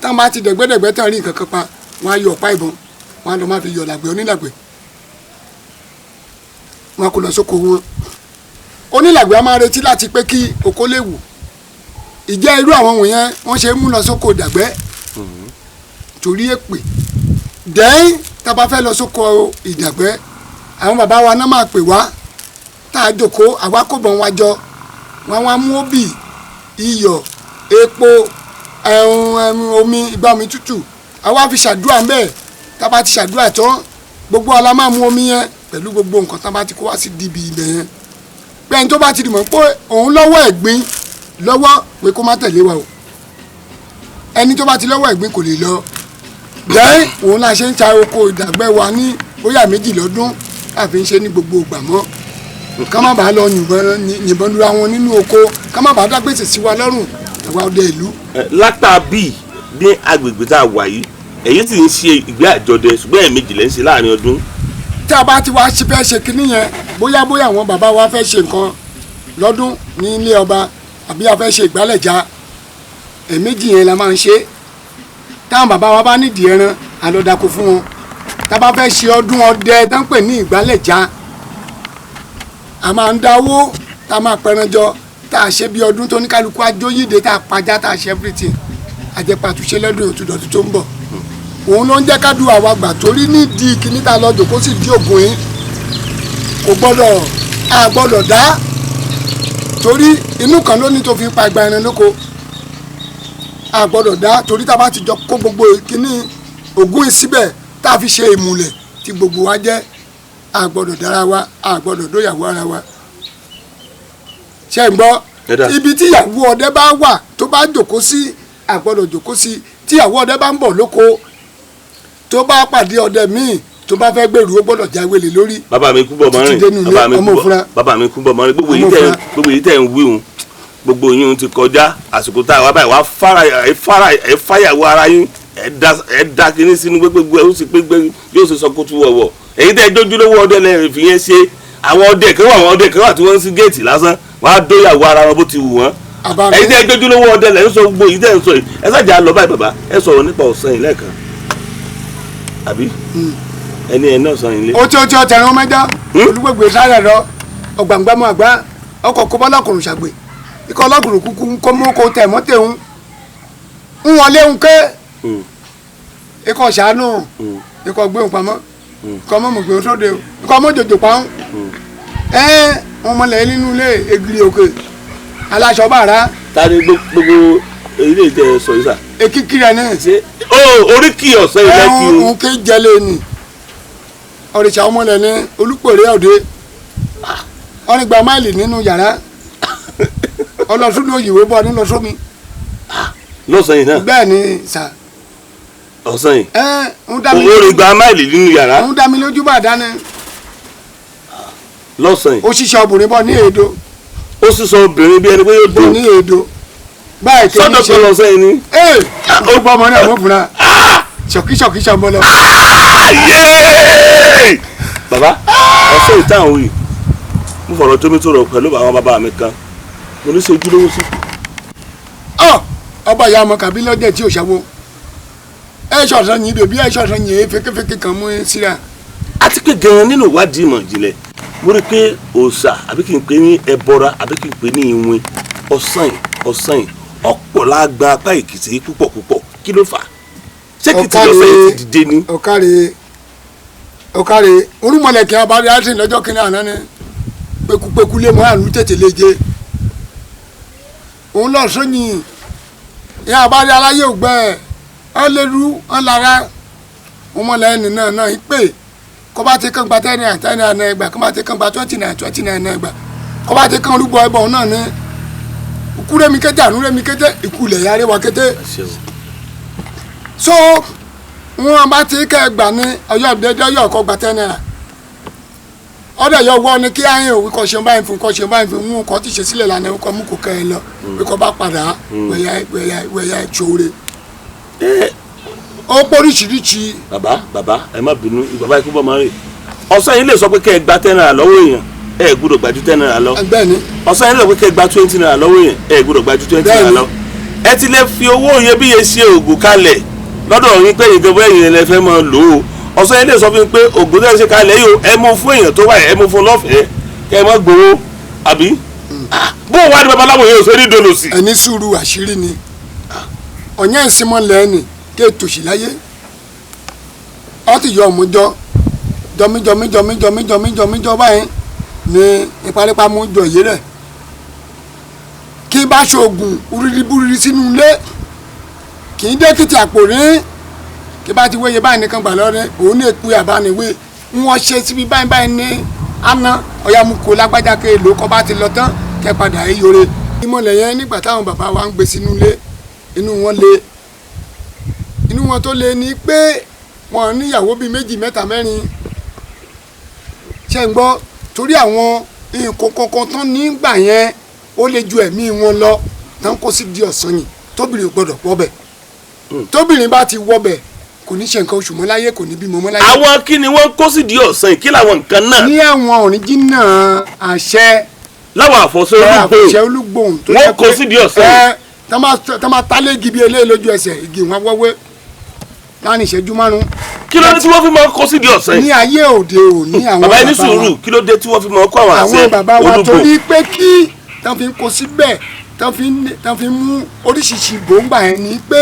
táwọn bá ti dẹ̀gbẹ́dẹ̀gbẹ́ tán rí nǹkan kan pa wọ́n á yọ ọ̀pá ìbọn wọ́n á lọ máa fi yọ làgbẹ̀ onílàgbẹ̀ wọ́n kò lọ sóko wọn onílàgbẹ̀ á máa retí láti pé kí oko lè wù ìjẹ́ irú àwọn wọ̀nyẹn wọ́n ṣe mú lọ sóko dàgbẹ́ torí èpè dẹ́yìn tá a bá fẹ́ lọ sóko ìdàgbẹ́ àwọn bàbá wa náà máa pè wá tá a jòkó àwa kò bọ̀ wá jọ wọn wá mú obì iyọ̀ epo omi ìgbà omi tútù àwa fi ṣàdúrà ńbẹ̀ tá a bá ti ṣàdúrà tán gbogbo ọlá máa mú omi yẹn pẹ̀lú gbogbo nǹkan tá a bá ti kó wá sí dìbì ibẹ̀ yẹn bẹ́ẹ̀ tó bá ti dìmọ̀ pé òun lọ́wọ́ ẹ̀gbin lọ́wọ́ pé kó má tẹ̀lé wa o ẹni tó bá ti lọ́wọ́ ẹ̀gbin kò lè lọ jẹ́ òun la ṣe ń ta oko ìdàgbẹ́ wa ní bóyá 2 lọ́dún káfí ń ṣe ní gbogbo ìgbà mọ́ ká má bàa lọ yìnbọn lura wọn nínú oko ká má bàa dágbèsè sí wa lọ́rùn àwa ọdẹ ìlú. látà bíi ní agbègbè tá a wà yìí èyí tí ń ṣe ìgbé àjọdẹ ṣùgbọ́n 2 lẹ́ ń ṣe láàrin ọdún. tí a bá ti wá fẹ́ ṣe kinní yẹn bóyá àwọn bàbá wa fẹ́ ṣe nǹkan lọ́dún ní ilé ọba àbí a fẹ́ ṣe ìgbálẹ̀já 2 yẹn la máa ń ṣe táwọn bàbá wa bá nídìí ẹran àlọ́dàkọ fún wọn tá a bá fẹ́ ṣe ọdún ọdẹ tó ń pè ní ìgbálẹ̀já a máa ń dáwó tá a máa pẹranjọ tá a ṣe bí ọdún tó ní kálukú ajóyíde tá a pajá tá a ṣe everything àjẹpàtúnṣe lọ́dún òtúndọ̀tún tó ń bọ̀ òun ló ń jẹ́ kádùn àwa gbà torí nídìí kíní tá a lọ jòkó sì dí ògùn yín kò gbọ́dọ̀ a gbọ́dọ̀ dá torí inú kan ló ní tó fi pa ìgbà ẹran lóko a gbọ́dọ̀ dá torí tá a bá ti jọ kó gbogbo kíní ògùn yìí síbẹ̀ tá a fi ṣe ìmùlẹ̀ tí gbogbo wa jẹ́ a gbọ́dọ̀ dára wa a gbọ́dọ̀ dóyàwó ara wa ṣe ń gbọ́ ibi tí ìyàwó ọdẹ bá wà tó bá jòkó sí a gbọ́dọ̀ jòkó sí tí ìyàwó ọdẹ bá ń bọ̀ lóko tó bá pàdé ọdẹ míì tó bá fẹ́ gbèrú ó gbọ́dọ̀ jáwé lé lórí. bàbá mi kú bọ̀ mọ́rin bàbá mi kú bọ̀ mọ́rin gbogbo yìí tẹ̀ ń wíhun gbogbo yín ti kọjá àsìkò tá a wá báyìí wá fáyàwó ara yín ẹ da kínní sínú gbégbé ó sì pé yóò ṣe sọ kó tú wọ̀wọ̀ èyí tẹ́ jójúlówó ọdẹ lẹ́yìn fi yẹn ṣe àwọn ọdẹ kan wà tí wọ́n ń sí géètì lásán wọ́n á dóyàwó ara wọn bó ti wù wọ́n èyí tẹ́ jójúlówó ọdẹ lẹ́yìn sọ gbogbo yìí tẹ́ ń sọ yìí ẹ sájà lọ báyìí bàbá ẹ sọ̀rọ̀ nípa Ọ̀sanyìn lẹ́ẹ̀kan àbí ẹni ẹ̀ náà Ọ̀sanyìn lé. ó tí ọ̀tẹ̀rẹ̀ wọn mẹ́jọ olúgbègbè sáré lọ ọgbàǹgbàmù àgbà ọkọ̀ kó bọ́ lọ́kùnrin ṣàgbè ikọ̀ ọlọ́kùnrin kúkú kó mú kó tẹ̀ mọ́ tẹ̀hún ń wọlé ń ké ikọ̀ ṣàánú ikọ̀ gbé òun pamọ́ ikọ̀ mọ́ mọ̀gbẹ́ sóde ikọ̀ mọ́ jòjò pa ń wọn mọ̀lẹ́ nínú ilé egiri òkè aláṣọ bàrà. ta ni gbogbo ilé ìtẹ sọ yìí sà. ekiki rẹ náà. ṣe orí kì í Ọ̀sanyìn lẹ́kì o. òun ké jẹlé ni ọ̀rìṣà ọmọlẹ̀ ní Olúpèrè Òde ọ̀rìngbà máìlì nínú yàrá ọlọ́sùn òyìnbó bọ́ ní lọ́sọ́mi. lọ́sàn-yìn náà. bẹ́ẹ̀ ni sà. Ọ̀sanyìn. ń dá mi lójú. òrìngbà máìlì nínú yàrá. ń dá mi lójú bá dáná. lọ́sàn-yìn. ó ṣiṣẹ́ obìnrin bọ́ ní èdò. ó sísọ obìnrin bí ẹni pé yóò dùn. ní èdò. báyìí kì í ṣe sọ́dọ̀ kan Ọ̀sanyìn ni. ó bọ́ ọmọ náà mọ́ fúnra. ṣọ̀kíṣọ̀kí ṣọ̀mọ́ lọ. bàbá Ọ̀sanyìn táwọn wì mo fọ̀rọ̀ tó mi tó rọ̀ pẹ̀lú àwọn bàbá mi kan mo ní ṣe ojúlówó sí. ọba ìyá ọmọ kàbí lọ́jọ́ tí ò ṣàwó ẹ ṣọ̀ṣọ́ yìí bèbí ẹ ṣọ̀ṣọ́ yìí fẹ́kẹ́fẹ́kẹ́ kan mú síra. àti pé gan-an nínú ìwádìí ìmọ̀ ìjìnlẹ̀ mo rí i pé òòṣà àbí kí n pè ní ẹbọra àbí kí n pè ní Iwin Ọ̀sanyìn ọ̀pọ̀ lágbá apá Èkìtì púpọ̀ kí ló fà á ṣé Èkìtì lọ́sẹ̀ ti dìde ni. ọ̀kàrẹ̀ orúmọlẹ̀kẹ́ abárí àti lọ́jọ́ kìnìún àná ni pekupekú lé mọ́ àrùn tètè léje òun lọ sóyìn ìyá abárí aláyé ògbẹ́ ẹ̀ ọ́n lérú ọ́n lára ọmọlẹ̀ ẹni náà ìpè kọ́ bá ti kàn gba 10 naira ẹgbà kọ́ bá ti kàn gba 20 naira ẹgbà kọ́ bá ti kàn orúbọ ẹbọ náà ní ikú rẹmi kété àrùn rẹmi kété ikú lẹ̀ yára wa kété so wọn bá ti kẹ́ ẹgbà ní ọyọ́ dédé ọyọ́ ọkọ̀ gba 10 naira ọdẹ yọ wọ ni kí ayé òwe kọ ṣe báyìí fún wọn kọ ti ṣe sílẹ̀ lánàá ó kọ mú kó kẹ ẹ lọ pé kọ bá padà wẹ̀yà ìṣòro ó póríṣiríṣi. bàbá ẹ má bínú bàbá ikú bọ́ máa ń rè Ọ̀sanyìn lè sọ pé kẹ́ ẹ gba 10 naira lọ́wọ́ èèyàn ẹ gbọ́dọ̀ gba ju 10 naira lọ. bẹ́ẹ̀ni. Ọ̀sanyìn lè sọ pé kẹ́ ẹ gba 20 naira lọ́wọ́ èèyàn ẹ gbọ́dọ̀ gba ju 20 naira lọ. ẹ ti lè fi owó iyebíye ṣe oògùn kalẹ̀ lọ́dọ̀ yín pé ìjọba ẹ̀yìn lẹ fẹ́ máa lò ó Ọ̀sanyìn lè sọ fún mi pé oògùn tẹ́ ẹ ṣe kalẹ̀ yìí o ẹ mú fún èèyàn tó wà ẹ mú fún lọ́fẹ̀ẹ́ kẹ́ ẹ má gbowó àbí. bó o wá ní babaláwo yẹn ò sọ ní dolo sí. ẹni sùúrù àṣírí ni ọ̀yẹ́ ìsinmọ́ lẹ́ẹ̀nì kí ètò sí láyé ọ ti yọ ọmọjọ jọmíjọ báyìí ní ìparípa mú jọ yé rẹ kí bá ṣoògùn uriribúriri sínú ilé kì í dẹ́kìtì àpò rí kí bá ti wéye báyìí nìkan gbà lọ́rẹ́ òun ní èpè àbániwé wọ́n ṣe síbi báyìí ní àná ọ̀yà mú kó lágbájá ké ló kọ́ bá ti lọ tán kẹ́ padà ẹ̀ yọre. ìmọ̀lẹ̀ yẹn nígbà táwọn bàbá wa ń gbé sínú ilé inú wọn wọn tó lé ní pé wọn níyàwó bíi méjì mẹ́ta mẹ́rin ṣe ń gbọ́ torí àwọn nǹkan kankan tán nígbà yẹn ó lè ju ẹ̀mí wọn lọ tán kó sí di Ọ̀sanyìn tóbìnrin ò gbọ́dọ̀ wọ́bẹ̀ tóbìnrin bá ti wọ́bẹ̀ kò ní ṣe nǹkan oṣù mọ́ láyé kò ní bímọ mọ́ láyé. àwọn kí ni wọ́n kó sí di Ọ̀sanyìn kí làwọn nǹkan náà. ní àwọn òrìjínà àṣẹ. láwọn àfọ̀ṣẹ olúgbòhùn tó wọ́n kó sí di Ọ̀sanyìn. tọ́ máa tálé igi bíi eléyìí lójú ẹsẹ̀ igi wọn wọ́wé láàrin ìṣẹ́jú márùn-ún. kí ló dé tí wọ́n fi máa kó sí di Ọ̀sanyìn. ní ayé òde òní àwọn bàbá yẹn ní sùúrù kí ló dé tí wọ́n fi máa kó àwọn àṣẹ àwọn bàbá wa olúgbò. torí pé kí tán fi ń kó síbẹ̀ tán fi mú oríṣiríṣi gbòǹgbà yẹn ni pé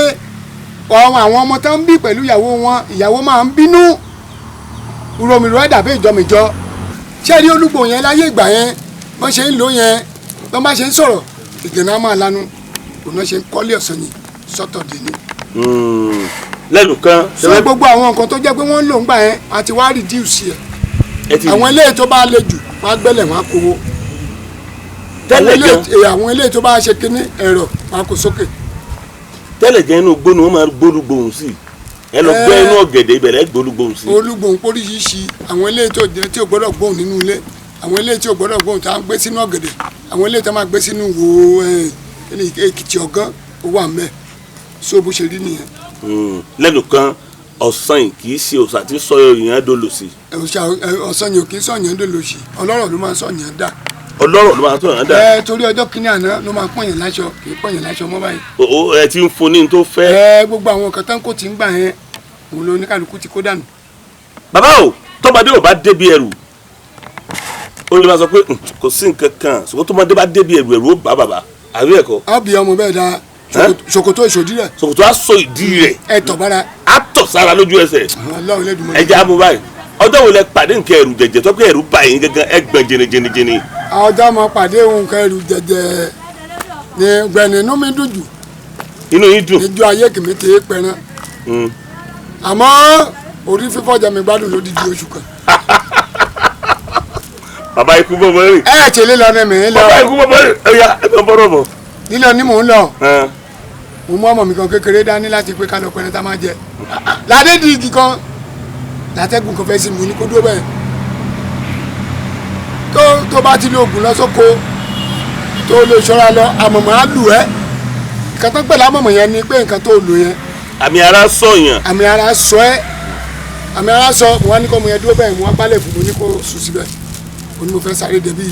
àwọn ọmọ tán ń bí pẹ̀lú ìyàwó wọn ìyàwó máa ń bínú rọmìrọ ẹ̀dà bí ìjọmìjọ ṣé rí olúgbò yẹn láyé ìgbà yẹn wọ́n ṣe ń lò yẹn wọ́n bá ṣe ń sọ̀rọ̀ ìgànnà máa lanu òun náà ṣe ń kọ́lé Ọ̀sanyìn sọ́tọ̀ dé ní. lẹ́nu kan. sọ gbogbo àwọn nǹkan tó jẹ́ pé wọ́n ń lò ń gbà yẹn àti wá reduce ẹ̀ àwọn eléyìí tó bá le jù wọ́n á gbẹ́lẹ̀ wọ́n á kówó àwọn eléyìí tó bá ṣe kínní ẹ̀rọ wọ́n á kó sókè. tẹ́lẹ̀ jẹ́ inú gbóni wọ́n máa gbólúgbòhùn sí ẹ lọ gbẹ́ inú ọ̀gẹ̀dẹ̀ ìbẹ̀rẹ̀ gbólúgbòhùn sí. olúgbòhùn póríṣiríṣi àwọn eléyìí tó jẹ́ tí ò gbọ́dọ̀ gbóhùn nínú ilé àwọn eléyìí tí ò gbọ́dọ̀ gbóhùn tá à ń gbé sínú ọ̀gẹ̀dẹ̀ àwọn eléyìí tó máa gbé sínú wo èkìtì ọ̀gán owó àmẹ́ so bó ṣe rí nìyẹn. lẹ́nu kan Ọ̀sanyìn kì í ṣe òòṣà tí sọ èèyàn dolo sí. Ọ̀sanyìn ò kì í sọ̀yàn dolo sí ọlọ́rọ̀ ló máa sọ̀yàn dà. ọlọ́rọ̀ ló máa sọ̀yàn dà. torí ọjọ́ kìíní àná ló máa pọ̀yàn láṣọ kì í pọ̀yàn láṣọ mọ́ báyìí. ẹ ti ń fún ní tó fẹ́. gbogbo àwọn nǹkan tán kò tí ń gbà yẹn òun ló ní kálukú ti kó dànù. bàbá o tọ́mọdé ò bá débi ẹrù ó lè máa sọ pé kò sí nǹkan kan ṣùgbọ́n tọ́mọdé bá débi ẹrù ó bá bàbá àbí ẹ̀kọ́. á bí ọmọ bẹ́ẹ̀ dáa ṣòkòtò ìṣòdì rẹ̀. ṣòkòtò á so ìdí rẹ̀. ẹ tọ̀ bára. á tọ̀ sára lójú ẹsẹ̀. ẹ jẹ́ àmú báyìí ọjọ́ wo lẹ pàdé nǹkan ẹrù jẹjẹ tó pé ẹrù bá yín gangan ẹ gbọ̀n jẹnijẹnijẹni. ọjọ́ mo pàdé nǹkan ẹrù jẹjẹ ní gbẹ̀ni inú mi dùn jù. inú yín dùn. níjọ́ ayé kìíní ti pẹran. àmọ́ orí fífọ́ jẹ mi gbádùn lódìdí oṣù kan. bàbá ikú bọ́ bọ́rẹ̀. ẹ tẹ̀lé lọ ní mi lọ. bàbá ikú bọ́ bọ́rẹ̀ ẹ̀yà ẹ̀ bọ́rọ̀ bọ̀. lílọ ni mò ń lọ. mo mú ọmọ mi kan kékeré dání láti pé ká lọ pẹrẹ tá máa jẹ. ládé di igi kan látẹ́gùn kan fẹ́ sí mi ní kó dúró bẹ́ẹ̀. tó bá ti lo oògùn lọ sóko tó lo ìṣọ́ra lọ àmọ̀mọ́ á lù ẹ́. nǹkan tó pẹ̀lú àmọ̀mọ́ yẹn ni pé nǹkan tó lò yẹn. àmì ara sọ yàn. àmì ara sọ ẹ́ àmì ara sọ mo wá ní kó mo yẹn dúró bẹ́ẹ̀ mo wá gbálẹ̀ fún mo ní kó sùn síbẹ̀ mo ní mo fẹ́ sáré débi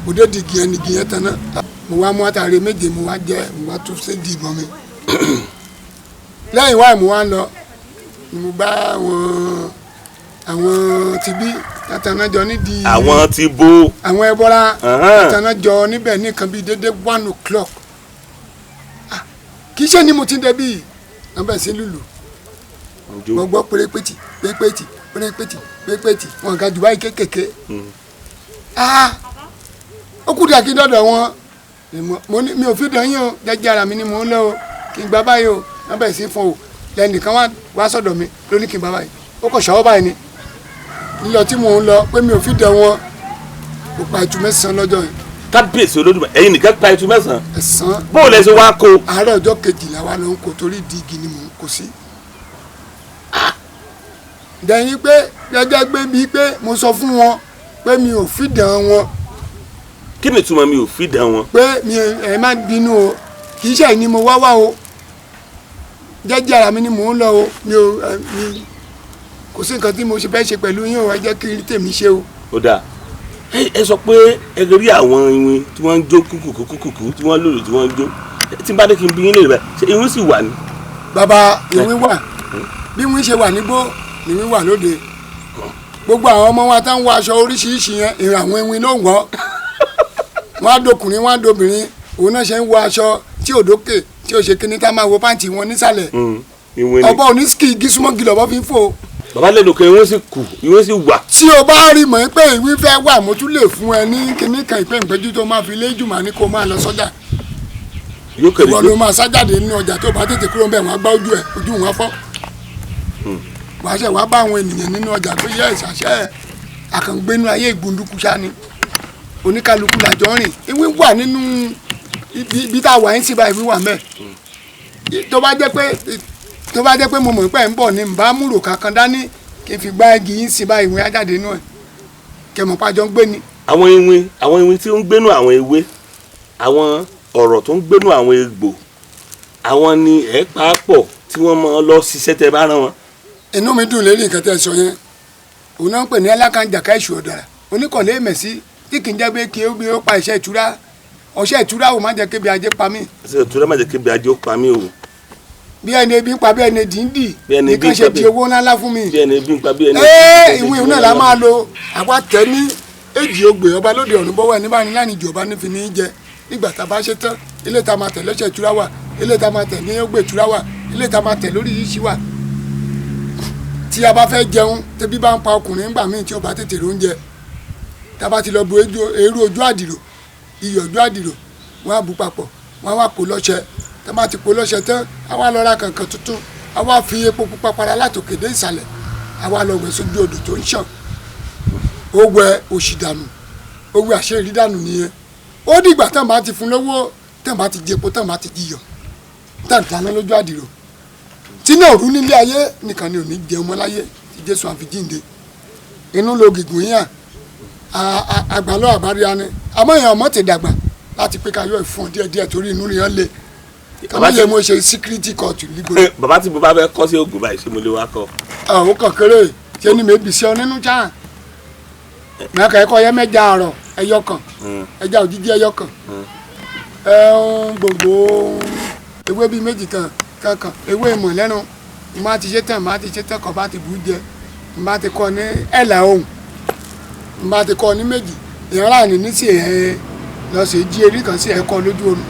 mo dé di igi yẹn tán náà mo wá mú àtàrí méje mo wá jẹ mo wá tún ṣe di ìbọn mi lẹ́yìn wáyé mo wá ń lọ mo bá àwọn tibí àtànájọ nídìí àwọn ti bó àwọn ẹbọra àtànájọ níbẹ̀ ní nǹkan bíi dédé 1:00 kì í ṣe ni mo ti ń dẹbi nọ́mbà sí lùlù mo gbọ́ pérépétì pérépétì pérépétì pérépétì wọn ga jù báyìí kékèké ó kú díẹ̀ kí n dọ̀dọ̀ wọn mi ò fi dàn yín o jẹ́jẹ́ ara mi ni mò ń lọ o kí n gba báyìí o wọ́n bẹ̀rẹ̀ sí fún o lẹ́nìkan wá sọ̀dọ̀ mi ló ní kí n gba báyìí ó kọ̀ ṣọ́wọ́ báyìí ni lílọ tí mò ń lọ pé mi ò fi dàn wọn kò pa ìtú mẹ́sàn-án lọ́jọ́ yìí. kábíyèsí Olódùmarè ẹ̀yin nìkan pa ìtú mẹ́sàn-án. ẹ̀sán bó o lẹ ṣe wá kó. àárọ̀ ọjọ́ kejìlá wa ló ń kó torí di igi ni mò ń kó sí. dẹ̀yìn pé gẹ́gẹ́ gbé bíi pé mo sọ fún wọn pé mi ò fi dàn wọn. kí ni ìtumọ̀ mi ò fi dàn wọn. pé mi ẹ má bínú o kì í ṣe ni mo wá o jẹ́jẹ́ ara mi ni mò ń lọ o mi kò sí nǹkan tí mo ṣe fẹ́ ṣe pẹ̀lú yín o ẹ jẹ́ kí n tèmi ṣe o. ó dáa ẹ sọ pé ẹ rí àwọn iwin tí wọ́n ń jó kúkúkúkú tí wọ́n lòlò tí wọ́n ń jó tí n bá dé kí n bí yín lè rẹ̀ ṣe iwin sì wà ní. bàbá iwin wà bí iwin ṣe wà nígbó iwin wà lóde gbogbo àwọn ọmọ wa tá ń wọ aṣọ oríṣiríṣi yẹn ìrìn àwọn iwin ló ń wọ̀ wọ́n á dọkùnrin wọ́n á dobìnrin òun náà ṣe ń wọ aṣọ tí ò dókè tí ò ṣe kíní tá máa wo pàǹtì wọn nísàlẹ̀ ọba òní ski igi súnmọ́ gilọ̀ bọ́ fi ń fò. bàbá lẹ́nu kan ìwé sì kù ìwé sì wà. tí o bá rí mọ̀ pé ìwé fẹ́ wà mo tún lè fún ẹ ní kíní kan ìpè ìpẹ́jú tó máa fi lé jùmọ̀ ní kó máa lọ sọ́jà. ìwọ ló máa sájáde nínú ọjà tó bá tètè kúrò ń bẹ̀ wọ́n á gbá ojú ẹ̀ ojú wọn fọ́. wàá ṣe wàá bá àwọn ènìyàn nínú ọjà pé yẹ ìṣàṣẹ àkàngbénú ayé ìgbóndúkú ṣáni oníkálukú làjọ rìn ìwé wà nínú ibi tá a wà ń síbà ìwé wà mẹ́ tó bá jẹ́ pé tó bá jẹ́ pé mo mọ̀ pé ń bọ̀ ni n bá múrò kankan dání kí n fi gbá igi yín sí báyìí ìwé ajáde inú ẹ̀ kẹmọ̀ pàjọ ń gbé ni. àwọn iwin tí ó ń gbénú àwọn ewé àwọn ọ̀rọ̀ tó ń gbénú àwọn egbò àwọn ni ẹ̀ pàápọ̀ tí wọ́n máa lọ ṣiṣẹ́ tẹ́ bá rán wọn. inú mi dùn lérí nǹkan tẹ́ sọ yẹn òun náà ń pè ní alákànjàká èṣù ọ̀dàrà oníkọ̀lé mẹ̀sí tí kì í jẹ́ pé kí ó pa iṣẹ́ ìtura ọṣẹ́ ìtura ò má jẹ́ kébi ajé pa mí. iṣẹ́ ìtura má jẹ́ kébi ajé ó pa mí o. bí ẹni ebi ń pa bí ẹni dìídì nìkan ṣe di owó ńláńlá fún mi. bí ẹni ebi ń pa bí ẹni. ìwé náà la máa lo àwa tẹ ní èjì ogbè ọba lóde ọ̀run bọ́wọ́ ẹni bá ní láàrin ìjọba ní fi ní í jẹ nígbà tá a bá ṣe tán ilé tá a máa tẹ̀ lọ́ṣẹ̀ ìtura wà ilé tá a máa tẹ̀ ní ogbè ìtura wà ilé tá a máa tẹ̀ lórí yíṣi wà. tí a bá fẹ́ jẹun tẹbí bá ń pa ọkùnrin ńgbà míì tí ó bá tètè róúnjẹ tá a bá ti lọ bu eérú ojú àdìrò iyọ̀ ojú àdìrò wọ́n á bu papọ̀ wọ́n á wá kó lọ́ṣẹ tá a bá ti kó lọ́ṣẹ tán a wá lọ ra kànkàn tuntun a wá fi epo pupa para látòkè dé ìsàlẹ̀ a wá lọ wẹ̀ sójú odò tó ń ṣàn ó wẹ òṣì dànù ó wẹ àṣírí dànù nìyẹn ó dìgbà tán bá ti fún lówó tán bá ti di epo tán bá ti di iyọ̀ tán dáná lójú àdìrò tí náà rú nílé ayé nìkan ni ò ní jẹun mọ́ láyé tí Jésù àfi jíǹde inú lo gígùn yíyàn àgbàlọ́ àbáríyá ni àmọ́ èèyàn ọmọ ti dàgbà láti pé ká yọ ìfún díẹ̀díẹ̀ torí inú rẹ̀ le kàmá lè mú ṣe security court lígbó. bàbá tí mo bá fẹ́ kọ́ sí Ògùn báyìí ṣé mo lè wá kọ́. àwọn kan kéré ṣé ni mèbí sí ọ nínú cháà mẹ́ka ẹ̀kọ́ yẹ mẹ́ja àrọ̀ ẹyọ kan ẹja òjijì ẹyọ kan gbogbo ewé bíi méjì kankan ewé ìmọ̀ lẹ́nu má ti ṣe tán kọ́ bá ti bù jẹ má ti kọ́ ní ẹ̀là ohun má ti kọ́ ní méjì èèyàn láàánú ní sí ẹ̀ lọ sí jí erí kan sí ẹ̀kọ́ lójú oorun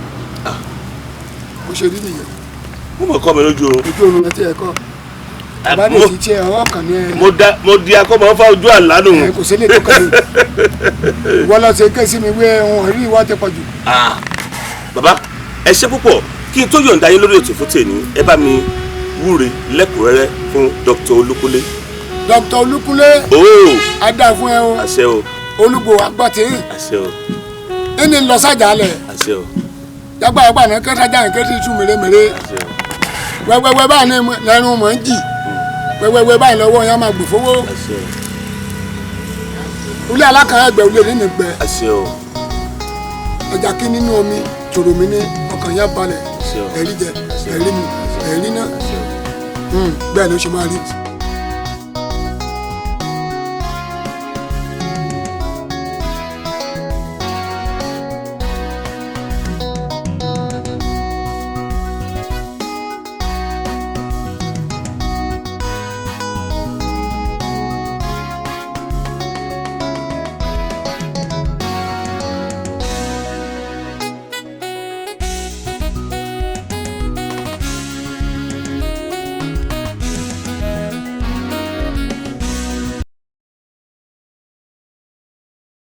kò ṣe rí nìyẹn. mo mọ̀ kọ́ mi lójú oorun. lójú oorun ẹ ti ẹ̀kọ́ bàbá lè ti tiẹ̀ ọwọ́ kan ní ẹ. mo di akọ́mọ fá ojú àlá nù. kò sí lè tó kàn mí wọ́n lọ sí ké sí mi wé ohun rí ìwọ́ ti pọ̀ jù. bàbá ẹ ṣé púpọ̀ kí n tó yọ̀ǹda yín lórí ètò fún tèmi ẹ bá mi wúre lẹ́kùnrẹ́rẹ́ fún Dr. Olúkúnlé. Dr. Olúkúnlé. á dà fún ẹ o. àṣẹ o. olùgbò àgbọ̀tì. àṣẹ o. ẹni lọ sájà lẹ̀. àṣẹ o. jágbàgbà ní kẹsàjà ní kẹsì tún mèremère. àṣẹ o. wẹ́wẹ́wẹ́ báyìí lẹ́nu mọ̀ ń jì wẹ́wẹ́wẹ́ báyìí lọ́wọ́ yẹn máa gbò fowó. àṣẹ o. ulé alákàá ẹgbẹ́ ulé nínú gbẹ. àṣẹ o. ẹja kí nínú omi tòrò mi ní ọkàn yẹn balẹ̀ ẹ̀rí jẹ ẹ̀rí mi ẹ̀rí náà bẹ́ẹ̀ ló ṣe máa rí.